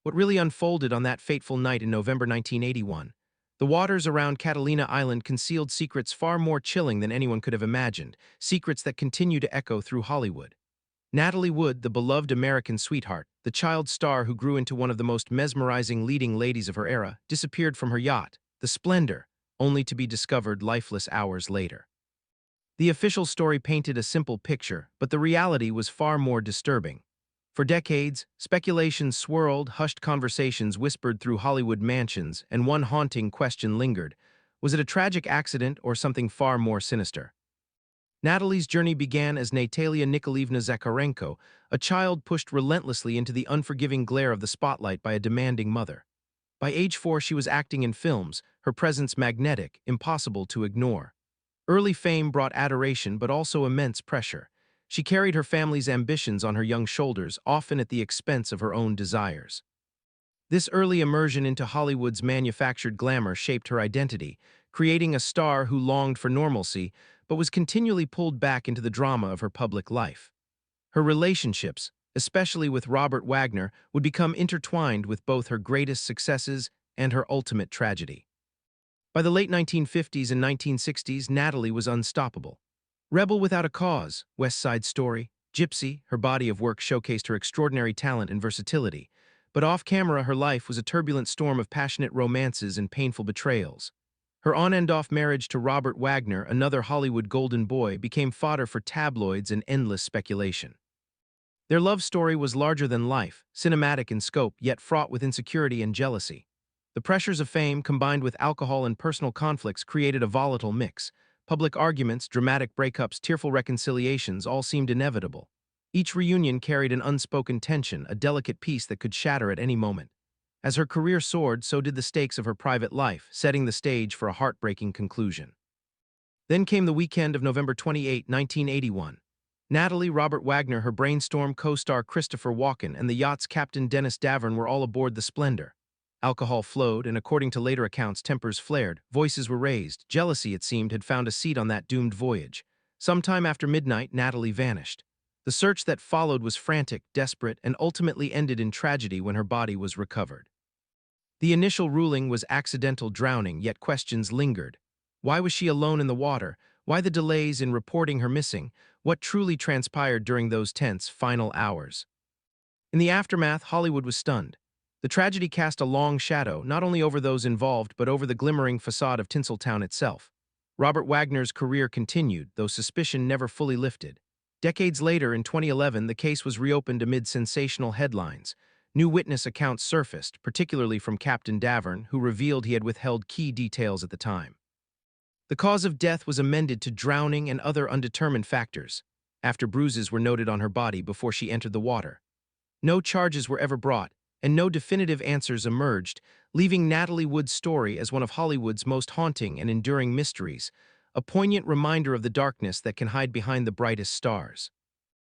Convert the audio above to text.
what really unfolded on that fateful night in November 1981. The waters around Catalina Island concealed secrets far more chilling than anyone could have imagined, secrets that continue to echo through Hollywood. Natalie Wood, the beloved American sweetheart, the child star who grew into one of the most mesmerizing leading ladies of her era, disappeared from her yacht, the Splendor, only to be discovered lifeless hours later. The official story painted a simple picture, but the reality was far more disturbing. For decades, speculation swirled, hushed conversations whispered through Hollywood mansions, and one haunting question lingered. Was it a tragic accident or something far more sinister? Natalie's journey began as Natalia Nikolaevna Zakharenko, a child pushed relentlessly into the unforgiving glare of the spotlight by a demanding mother. By age 4, she was acting in films, her presence magnetic, impossible to ignore. Early fame brought adoration but also immense pressure. She carried her family's ambitions on her young shoulders, often at the expense of her own desires. This early immersion into Hollywood's manufactured glamour shaped her identity, creating a star who longed for normalcy but was continually pulled back into the drama of her public life. Her relationships, especially with Robert Wagner, would become intertwined with both her greatest successes and her ultimate tragedy. By the late 1950s and 1960s, Natalie was unstoppable. Rebel Without a Cause, West Side Story, Gypsy, her body of work showcased her extraordinary talent and versatility. But off-camera, her life was a turbulent storm of passionate romances and painful betrayals. Her on-and-off marriage to Robert Wagner, another Hollywood golden boy, became fodder for tabloids and endless speculation. Their love story was larger than life, cinematic in scope, yet fraught with insecurity and jealousy. The pressures of fame, combined with alcohol and personal conflicts, created a volatile mix. Public arguments, dramatic breakups, tearful reconciliations all seemed inevitable. Each reunion carried an unspoken tension, a delicate piece that could shatter at any moment. As her career soared, so did the stakes of her private life, setting the stage for a heartbreaking conclusion. Then came the weekend of November 28, 1981. Natalie, Robert Wagner, her Brainstorm co-star Christopher Walken, and the yacht's captain Dennis Davern were all aboard the Splendor. Alcohol flowed, and according to later accounts, tempers flared, voices were raised. Jealousy, it seemed, had found a seat on that doomed voyage. Sometime after midnight, Natalie vanished. The search that followed was frantic, desperate, and ultimately ended in tragedy when her body was recovered. The initial ruling was accidental drowning, yet questions lingered. Why was she alone in the water? Why the delays in reporting her missing? What truly transpired during those tense, final hours? In the aftermath, Hollywood was stunned. The tragedy cast a long shadow, not only over those involved, but over the glimmering facade of Tinseltown itself. Robert Wagner's career continued, though suspicion never fully lifted. Decades later, in 2011, the case was reopened amid sensational headlines. New witness accounts surfaced, particularly from Captain Davern, who revealed he had withheld key details at the time. The cause of death was amended to drowning and other undetermined factors, after bruises were noted on her body before she entered the water. No charges were ever brought, and no definitive answers emerged, leaving Natalie Wood's story as one of Hollywood's most haunting and enduring mysteries, a poignant reminder of the darkness that can hide behind the brightest stars.